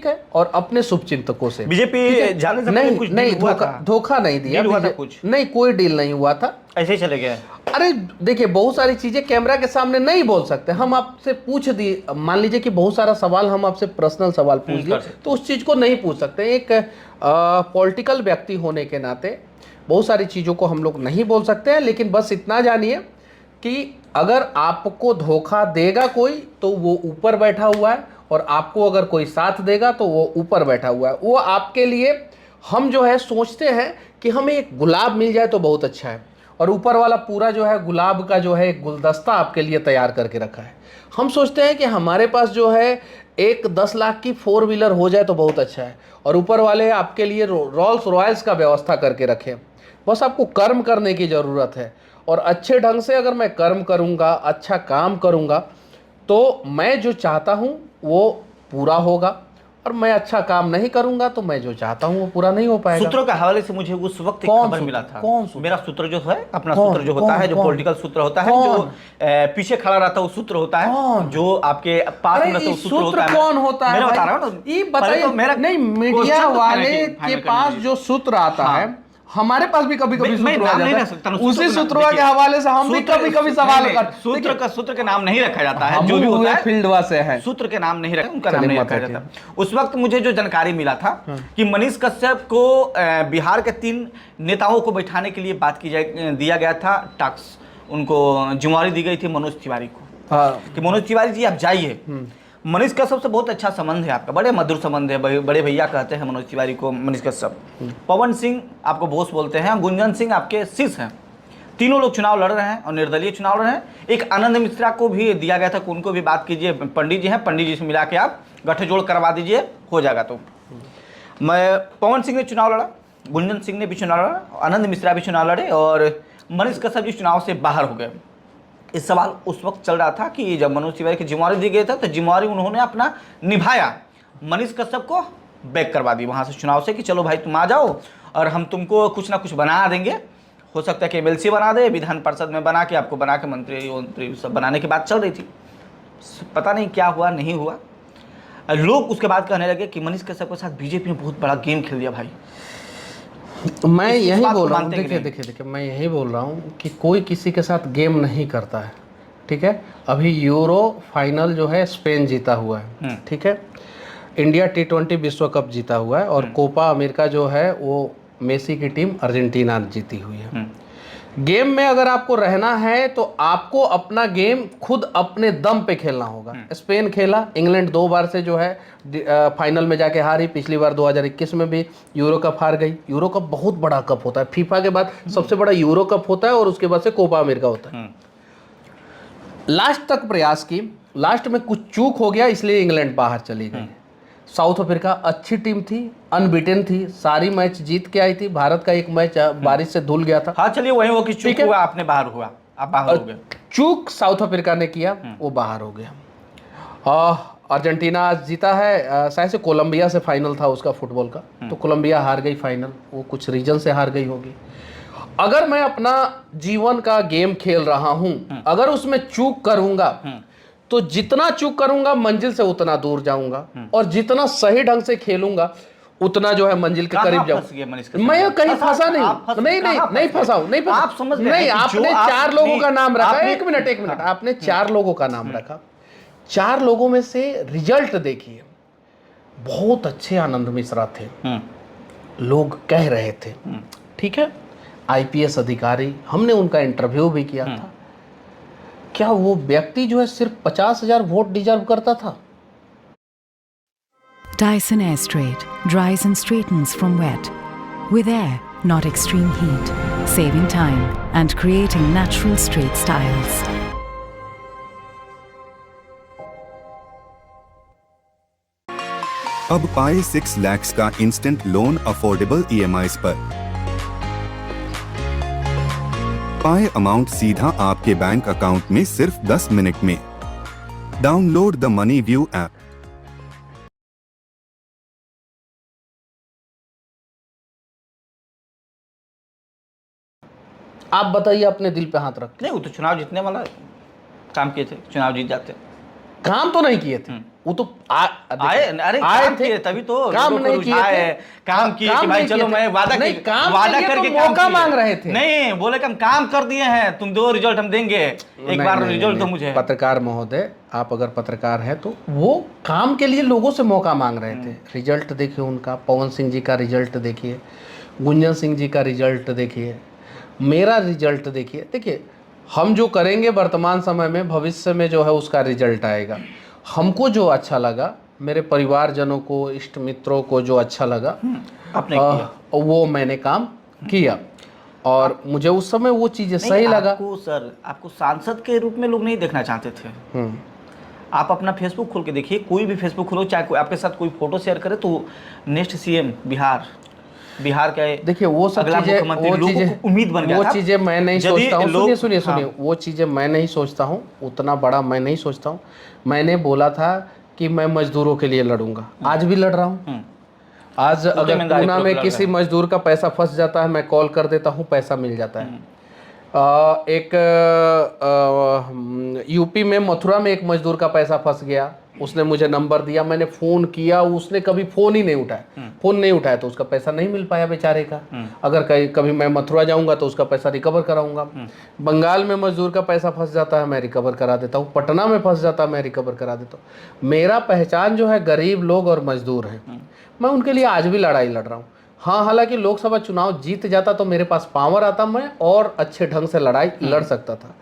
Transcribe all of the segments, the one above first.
ठीक है, और अपने शुभचिंतकों से। बीजेपी जाने से नहीं कुछ नहीं, धोखा नहीं दिया, हुआ था कुछ नहीं, कोई डील नहीं हुआ था, ऐसे ही चले गए। अरे देखिए, बहुत सारी चीजें कैमरा के सामने नहीं बोल सकते हम, आपसे पूछ दिए, मान लीजिए कि बहुत सारा सवाल हम आपसे पर्सनल सवाल पूछ दिए, तो उस चीज को नहीं पूछ सकते। एक पॉलिटिकल व्यक्ति होने के नाते बहुत सारी चीजों को हम लोग नहीं बोल सकते हैं, लेकिन बस इतना जानिए कि अगर आपको धोखा देगा कोई तो वो ऊपर बैठा हुआ है, और आपको अगर कोई साथ देगा तो वो ऊपर बैठा हुआ है। वो आपके लिए, हम जो है सोचते हैं कि हमें एक गुलाब मिल जाए तो बहुत अच्छा है, और ऊपर वाला पूरा जो है गुलाब का जो है एक गुलदस्ता आपके लिए तैयार करके रखा है। हम सोचते हैं कि हमारे पास जो है एक 10 लाख की 4 व्हीलर हो जाए तो बहुत अच्छा है, और ऊपर वाले आपके लिए रोल्स रॉयल्स का व्यवस्था करके रखें। बस आपको कर्म करने की ज़रूरत है, और अच्छे ढंग से अगर मैं कर्म करूँगा, अच्छा काम करूँगा, तो मैं जो चाहता हूँ वो पूरा होगा, और मैं अच्छा काम नहीं करूंगा तो मैं जो चाहता हूँ वो पूरा नहीं हो पाएगा। सूत्रों के हवाले से मुझे उस वक्त एक खबर मिला था। कौन सूत्र? मेरा सूत्र जो है, अपना सूत्र जो होता है, जो पॉलिटिकल सूत्र होता है, जो पीछे खड़ा रहता है, वो सूत्र होता है, जो आपके पास में रहता है, वो सूत्र होता है। कौन होता है? मैं बता रहा हूँ, ये बताइए। नहीं, मीडिया वाले के पास जो सूत्र आता है, हमारे पास भी कभी कभी सूत्र आ जाता है, उसी सूत्रों के हवाले से हम भी कभी कभी सवाल करते। सूत्र का नाम नहीं रखा जाता है, जो भी होता है फील्ड से है, सूत्र के नाम नहीं रखा, उनका नाम नहीं रखा जाता। उस वक्त मुझे जो जानकारी मिला था कि मनीष कश्यप को बिहार के 3 नेताओं को बैठाने के लिए बात की दिया गया था, टास्क उनको जिम्मेवारी दी गई थी मनोज तिवारी को, कि मनोज तिवारी जी आप जाइए। मनीष कश्यप से बहुत अच्छा संबंध है आपका, बड़े मधुर संबंध है, बड़े भैया कहते हैं मनोज तिवारी को मनीष कश्यप। पवन सिंह आपको बॉस बोलते हैं, गुंजन सिंह आपके शिष्य हैं, तीनों लोग चुनाव लड़ रहे हैं और निर्दलीय चुनाव लड़ रहे हैं। एक आनंद मिश्रा को भी दिया गया था कि उनको भी बात कीजिए, पंडित जी हैं, पंडित जी से मिला के आप गठजोड़ करवा दीजिए, हो जाएगा। तो मैं पवन सिंह ने चुनाव लड़ा, गुंजन सिंह ने भी चुनाव लड़ा, आनंद मिश्रा भी चुनाव लड़े, और मनीष कश्यप जी चुनाव से बाहर हो गए। इस सवाल उस वक्त चल रहा था कि जब मनोज तिवारी की जिम्मेवारी दी गई था तो जिम्मेवारी उन्होंने अपना निभाया, मनीष कश्यप को बैक करवा दी वहाँ से चुनाव से, कि चलो भाई तुम आ जाओ और हम तुमको कुछ ना कुछ बना देंगे। हो सकता है कि एमएलसी बना दे, विधान परिषद में बना के आपको बना के मंत्री सब बनाने की बात चल रही थी। पता नहीं क्या हुआ, नहीं हुआ। लोग उसके बाद कहने लगे कि मनीष कश्यप के साथ बीजेपी ने बहुत बड़ा गेम खेल दिया भाई। मैं यही बोल रहा हूँ, देखिए मैं यही बोल रहा हूँ कि कोई किसी के साथ गेम नहीं करता है, ठीक है। अभी यूरो फाइनल जो है स्पेन जीता हुआ है, ठीक है। इंडिया T20 विश्व कप जीता हुआ है, और कोपा अमेरिका जो है वो मेसी की टीम अर्जेंटीना जीती हुई है। गेम में अगर आपको रहना है तो आपको अपना गेम खुद अपने दम पे खेलना होगा। स्पेन खेला, इंग्लैंड 2 बार से जो है फाइनल में जाके हारी, पिछली बार 2021 में भी यूरो कप हार गई। यूरो कप बहुत बड़ा कप होता है, फीफा के बाद सबसे बड़ा यूरो कप होता है, और उसके बाद से कोपा अमेरिका होता है। लास्ट तक प्रयास की, लास्ट में कुछ चूक हो गया, इसलिए इंग्लैंड बाहर चली गई। साउथ अफ्रीका अच्छी टीम थी, अनबीटेन थी, सारी मैच जीत के आई थी। भारत का एक मैच बारिश से धुल गया था। हाँ चलिए, वही वो कि चूक हुआ, आपने बाहर हुआ, आप बाहर हो गए। चूक साउथ अफ्रीका ने किया, वो बाहर हो गया। अर्जेंटीना आज जीता है, शायद से कोलंबिया से फाइनल था उसका फुटबॉल का, तो कोलंबिया हार गई फाइनल, वो कुछ रीजन से हार गई होगी। अगर मैं अपना जीवन का गेम खेल रहा हूं, अगर उसमें चूक करूंगा तो जितना चूक करूंगा मंजिल से उतना दूर जाऊंगा, और जितना सही ढंग से खेलूंगा उतना जो है मंजिल के करीब जाऊंगा। मैं कहीं फंसा नहीं फंसा हूं, नहीं। आपने 4 लोगों का नाम रखा, एक मिनट, आपने 4 लोगों का नाम रखा, 4 लोगों में से रिजल्ट देखिए, बहुत अच्छे आनंद मिश्रा थे, लोग कह रहे थे, ठीक है। IPS अधिकारी, हमने उनका इंटरव्यू भी किया था। क्या वो व्यक्ति जो है सिर्फ 50,000 वोट डिजर्व करता था? Dyson Air Straight dries and straightens from wet with air, not extreme heat, saving time and creating natural straight styles. अब पाए 6 लाख का इंस्टेंट लोन अफोर्डेबल EMIs पर। पाए अमाउंट सीधा आपके बैंक अकाउंट में सिर्फ 10 मिनट में। Download the money view app. आप बताइए, अपने दिल पे हाथ रख। नहीं, वो तो चुनाव जीतने वाला काम किए थे, चुनाव जीत जाते। काम तो नहीं किए थे, वो तो आए, अरे आए काम थे, किए तभी तो काम लोगों को नहीं किए रुझाए, थे, काम किए कि काम भाई नहीं चलो किए मैं थे। वादा नहीं, काम वादा के लिए करके तो काम मौका किए। मांग रहे थे। नहीं बोले कि हम काम कर दिए हैं, तुम दो रिजल्ट हम देंगे, एक बार नहीं, रिजल्ट दो नहीं, मुझे। पत्रकार महोदय, आप अगर पत्रकार हैं तो वो काम के लिए लोगों से मौका मांग रहे थे। रिजल्ट देखिए उनका, पवन सिंह जी का रिजल्ट देखिए, गुंजन सिंह जी का रिजल्ट देखिए, मेरा रिजल्ट देखिए। देखिए हम जो करेंगे वर्तमान समय में, भविष्य में जो है उसका रिजल्ट आएगा। हमको जो अच्छा लगा, मेरे परिवारजनों को, इष्ट मित्रों को जो अच्छा लगा, आपने किया। वो मैंने काम किया और मुझे उस समय वो चीज़ें नहीं, सही लगा। आपको सर, आपको सांसद के रूप में लोग नहीं देखना चाहते थे। आप अपना फेसबुक खोल के देखिए, कोई भी फेसबुक खोलो, चाहे कोई आपके साथ कोई फोटो शेयर करे तो नेक्स्ट सीएम बिहार का देखिए वो सब अगला चीजें, मुख्यमंत्री, वो लोगों चीजें, को उम्मीद बन गया वो था। चीजें मैं नहीं यदि सोचता हूँ। लोग- सुनिए सुनिए, हाँ। वो चीजें मैं नहीं सोचता हूँ, उतना बड़ा मैं नहीं सोचता हूँ। मैंने बोला था कि मैं मजदूरों के लिए लड़ूंगा, आज भी लड़ रहा हूँ। आज अगर ईमानदारी पूना पूर्वक में लड़ किसी रहे हैं। मजदूर का पैसा फंस जाता है, मैं कॉल कर देता हूँ, पैसा मिल जाता है। यूपी में मथुरा में एक मजदूर का पैसा फंस गया, उसने मुझे नंबर दिया, मैंने फ़ोन किया, उसने कभी फ़ोन ही नहीं उठाया। फ़ोन नहीं उठाया तो उसका पैसा नहीं मिल पाया बेचारे का। अगर कभी मैं मथुरा जाऊंगा तो उसका पैसा रिकवर कराऊंगा। बंगाल में मजदूर का पैसा फंस जाता है, मैं रिकवर करा देता हूँ। पटना में फंस जाता है, मैं रिकवर करा देता हूँ। मेरा पहचान जो है गरीब लोग और मजदूर है, मैं उनके लिए आज भी लड़ाई लड़ रहा हूँ। हाँ, हालांकि लोकसभा चुनाव जीत जाता तो मेरे पास पावर आता, मैं और अच्छे ढंग से लड़ाई लड़ सकता था।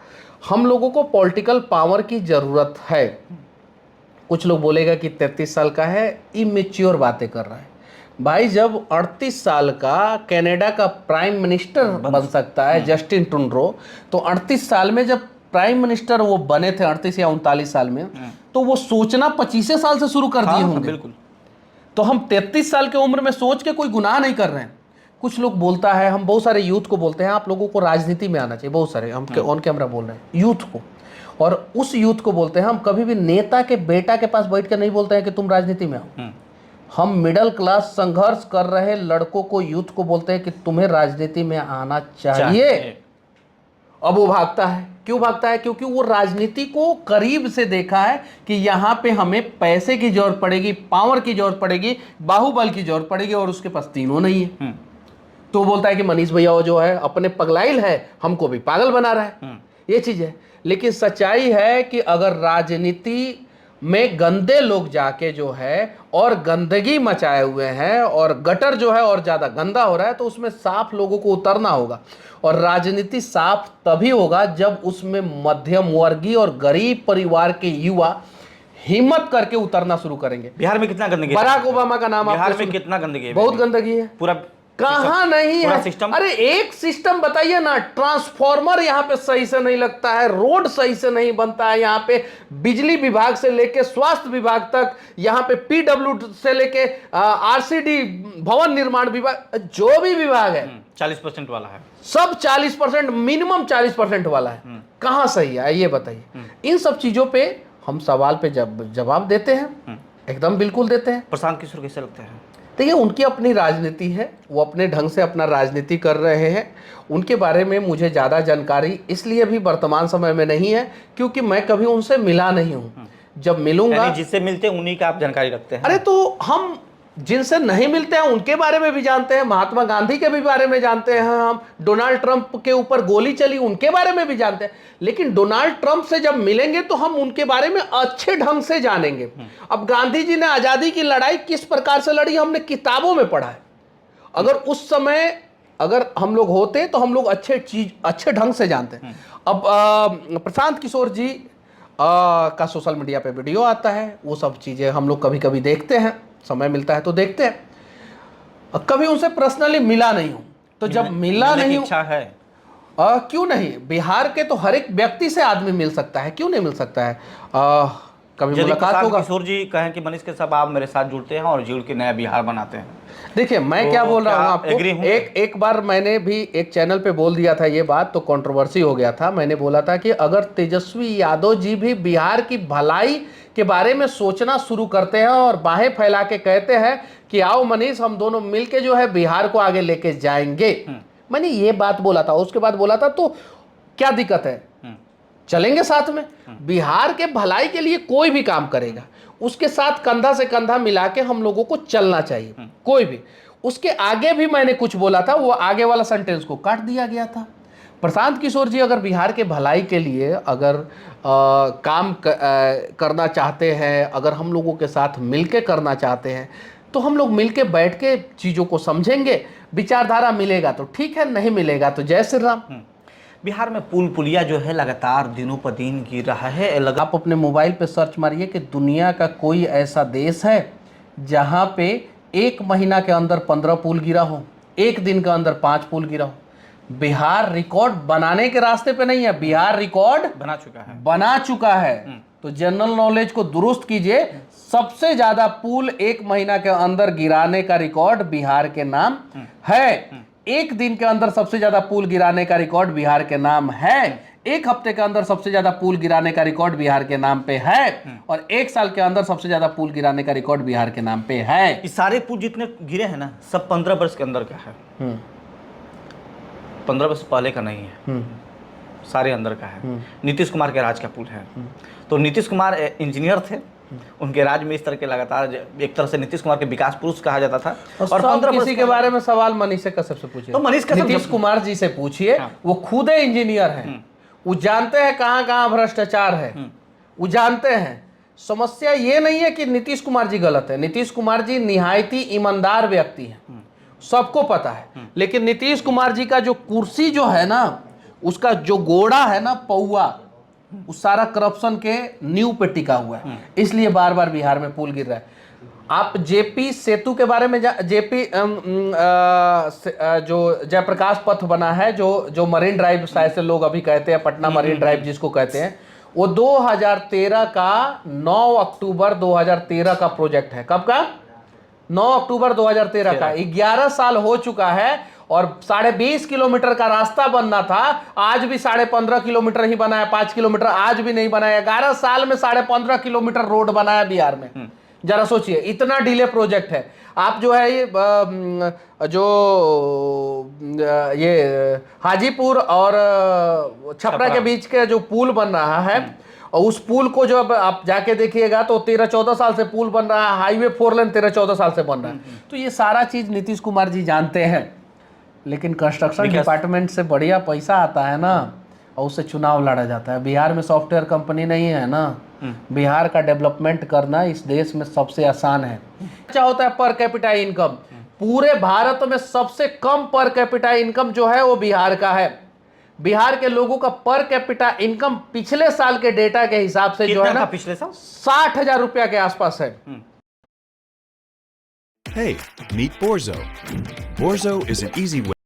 हम लोगों को पॉलिटिकल पावर की ज़रूरत है। कुछ लोग बोलेगा कि 33 साल का है, इमेच्योर बातें कर रहा है। भाई जब 38 साल का कनाडा का प्राइम मिनिस्टर बन सकता है जस्टिन ट्रूडो, तो 38 साल में जब प्राइम मिनिस्टर वो बने थे 38 या 39 साल में, तो वो सोचना 25 साल से शुरू कर दिए होंगे। बिल्कुल। तो हम 33 साल की उम्र में सोच के कोई गुनाह नहीं कर रहे हैं। कुछ लोग बोलता है, हम बहुत सारे यूथ को बोलते हैं आप लोगों को राजनीति में आना चाहिए, बहुत सारे हम ऑन कैमरा बोल रहे हैं यूथ को, और उस यूथ को बोलते हैं, हम कभी भी नेता के बेटा के पास बैठ कर नहीं बोलते हैं कि तुम राजनीति में आओ। हम मिडिल क्लास संघर्ष कर रहे लड़कों को, यूथ को बोलते हैं कि तुम्हें राजनीति में आना चाहिए। अब वो भागता है, क्यों भागता है? क्योंकि वो राजनीति को करीब से देखा है कि यहाँ पे हमें पैसे की जरूरत पड़ेगी, पावर की जरूरत पड़ेगी, बाहुबल की जरूरत पड़ेगी, और उसके पास तीनों नहीं है। तो बोलता है कि मनीष भैया जो है अपने पगलाइल है, हमको भी पागल बना रहा है। ये चीज है। लेकिन सच्चाई है कि अगर राजनीति में गंदे लोग जाके जो है और गंदगी मचाए हुए हैं, और गटर जो है और ज्यादा गंदा हो रहा है, तो उसमें साफ लोगों को उतरना होगा। और राजनीति साफ तभी होगा जब उसमें मध्यम वर्गीय और गरीब परिवार के युवा हिम्मत करके उतरना शुरू करेंगे। बिहार में कितना गंदगी है? बराक ओबामा का नाम बिहार आपने में कितना गंदगी है? बहुत गंदगी है। पूरा कहाँ नहीं पूरा है सिस्टम। अरे एक सिस्टम बताइए ना। ट्रांसफार्मर यहाँ पे सही से नहीं लगता है, रोड सही से नहीं बनता है, यहाँ पे बिजली विभाग से लेके स्वास्थ्य विभाग तक, यहाँ पे पीडब्ल्यू से लेके आरसीडी भवन निर्माण विभाग, जो भी विभाग है 40% वाला है, सब 40%, मिनिमम 40% वाला है। कहाँ सही है ये बताइए। इन सब चीजों पे हम सवाल पे जवाब देते हैं, एकदम बिल्कुल देते हैं। प्रशांत किशोर कैसे लगते हैं? देखिए उनकी अपनी राजनीति है, वो अपने ढंग से अपना राजनीति कर रहे हैं। उनके बारे में मुझे ज़्यादा जानकारी इसलिए भी वर्तमान समय में नहीं है क्योंकि मैं कभी उनसे मिला नहीं हूँ। जब मिलूंगा, जिससे मिलते हैं उन्हीं का आप जानकारी रखते हैं? अरे तो हम जिनसे नहीं मिलते हैं उनके बारे में भी जानते हैं, महात्मा गांधी के भी बारे में जानते हैं हम, डोनाल्ड ट्रंप के ऊपर गोली चली उनके बारे में भी जानते हैं। लेकिन डोनाल्ड ट्रंप से जब मिलेंगे तो हम उनके बारे में अच्छे ढंग से जानेंगे। अब गांधी जी ने आज़ादी की लड़ाई किस प्रकार से लड़ी हमने किताबों में पढ़ा है। अगर उस समय अगर हम लोग होते तो हम लोग अच्छे ढंग से जानते हैं। अब प्रशांत किशोर जी का सोशल मीडिया पे वीडियो आता है, वो सब चीज़ें हम लोग कभी कभी देखते हैं, समय मिलता है तो देखते हैं। कभी उनसे पर्सनली मिला नहीं हूं, तो जब मिला नहीं हूं, इच्छा है क्यों नहीं, बिहार के तो हर एक व्यक्ति से आदमी मिल सकता है, क्यों नहीं मिल सकता है। कभी यदि मुलाकात प्रशांत होगा। किशोर जी कहें कि मनीष के साथ आप मेरे साथ जुड़ते हैं और जुड़ के नया बिहार बनाते हैं, देखिए मैं तो क्या बोल रहा हूँ क्या आपको, agree होंगे? एक बार मैंने भी एक चैनल पे बोल दिया था ये बात, तो कंट्रोवर्सी हो गया था। मैंने बोला था कि अगर तेजस्वी यादव जी भी बिहार की भलाई के बारे में सोचना शुरू करते हैं और बाहें फैला के कहते हैं कि आओ मनीष हम दोनों मिलके जो है बिहार को आगे लेके जाएंगे, मैंने ये बात बोला था। उसके बाद बोला था तो क्या दिक्कत है, चलेंगे साथ में। बिहार के भलाई के लिए कोई भी काम करेगा उसके साथ कंधा से कंधा मिला के हम लोगों को चलना चाहिए, कोई भी। उसके आगे भी मैंने कुछ बोला था, वो आगे वाला सेंटेंस को काट दिया गया था। प्रशांत किशोर जी अगर बिहार के भलाई के लिए अगर काम करना चाहते हैं, अगर हम लोगों के साथ मिलके करना चाहते हैं, तो हम लोग मिलके बैठ के चीज़ों को समझेंगे, विचारधारा मिलेगा तो ठीक है, नहीं मिलेगा तो जय श्री राम। बिहार में पुल पुलिया जो है लगातार दिनों पर दिन गिर रहा है। आप अपने मोबाइल पे सर्च मारिए कि दुनिया का कोई ऐसा देश है जहाँ पे 1 महीना के अंदर 15 पुल गिरा हो, 1 दिन के अंदर 5 पुल गिरा हो। बिहार रिकॉर्ड बनाने के रास्ते पे नहीं है, बिहार रिकॉर्ड बना चुका है। तो जनरल नॉलेज को दुरुस्त कीजिए। सबसे ज्यादा पुल 1 महीना के अंदर गिराने का रिकॉर्ड बिहार के नाम है। 1 दिन के अंदर सबसे ज्यादा पुल गिराने का रिकॉर्ड बिहार के नाम है। 1 हफ्ते के अंदर सबसे ज्यादा पुल गिराने का रिकॉर्ड बिहार के नाम पे है। और 1 साल के अंदर सबसे ज्यादा पुल गिराने का रिकॉर्ड बिहार के नाम पे है। ये सारे पुल जितने गिरे हैं ना, सब 15 वर्ष के अंदर का है। 15 वर्ष पहले का नहीं है, सारे अंदर का है। नीतीश कुमार के राज का पुल है। तो नीतीश कुमार इंजीनियर थे, उनके राज में इस तरह के लगातार, एक तरह से नीतीश कुमार के विकास पुरुष कहा जाता था। और 15 किसी के बारे में सवाल मनीष कश्यप से पूछिए, तो मनीष कश्यप नीतीश कुमार जी से पूछिए। वो खुद इंजीनियर हैं, वो जानते हैं कहाँ कहाँ भ्रष्टाचार है, वो जानते हैं। समस्या ये नहीं है कि नीतीश कुमार जी गलत है। नीतीश कुमार जी निहायती ईमानदार व्यक्ति हैं, सबको पता है। लेकिन नीतीश कुमार जी का जो कुर्सी जो है ना, उसका जो गोड़ा है ना, पौआ, उस सारा करप्शन के नींव पे टिका हुआ है। इसलिए बार बार बिहार में पुल गिर रहा है। आप जेपी सेतु के बारे में जेपी जो जयप्रकाश पथ बना है, जो मरीन ड्राइव शायद से लोग अभी कहते हैं, पटना मरीन ड्राइव जिसको कहते हैं, वो 2013 का 9 अक्टूबर 2013 का प्रोजेक्ट है। कब का? 9 अक्टूबर 2013 का। 11 साल हो चुका है और 20.5 किलोमीटर का रास्ता बनना था, आज भी 15.5 किलोमीटर ही बना है। 5 किलोमीटर आज भी नहीं बना है। 11 साल में 15.5 किलोमीटर रोड बना है बिहार में। जरा सोचिए, इतना डिले प्रोजेक्ट है। आप जो है ये हाजीपुर और छपरा के बीच के जो पुल बन रहा है, और उस पुल को जो अब आप जाके देखिएगा तो 13-14 साल से पुल बन रहा है। हाईवे 4 लेन 13-14 साल से बन रहा है। तो ये सारा चीज नीतीश कुमार जी जानते हैं, लेकिन कंस्ट्रक्शन डिपार्टमेंट से बढ़िया पैसा आता है ना, और उससे चुनाव लड़ा जाता है। बिहार में सॉफ्टवेयर कंपनी नहीं है ना। बिहार का डेवलपमेंट करना इस देश में सबसे आसान है। क्या होता है पर कैपिटा इनकम? पूरे भारत में सबसे कम पर कैपिटा इनकम जो है वो बिहार का है। बिहार के लोगों का पर कैपिटा इनकम पिछले साल के डेटा के हिसाब से जो है ना, पिछले साल 60,000 रुपया के आसपास है। Hey, meet Borzo. Borzo is an easy way.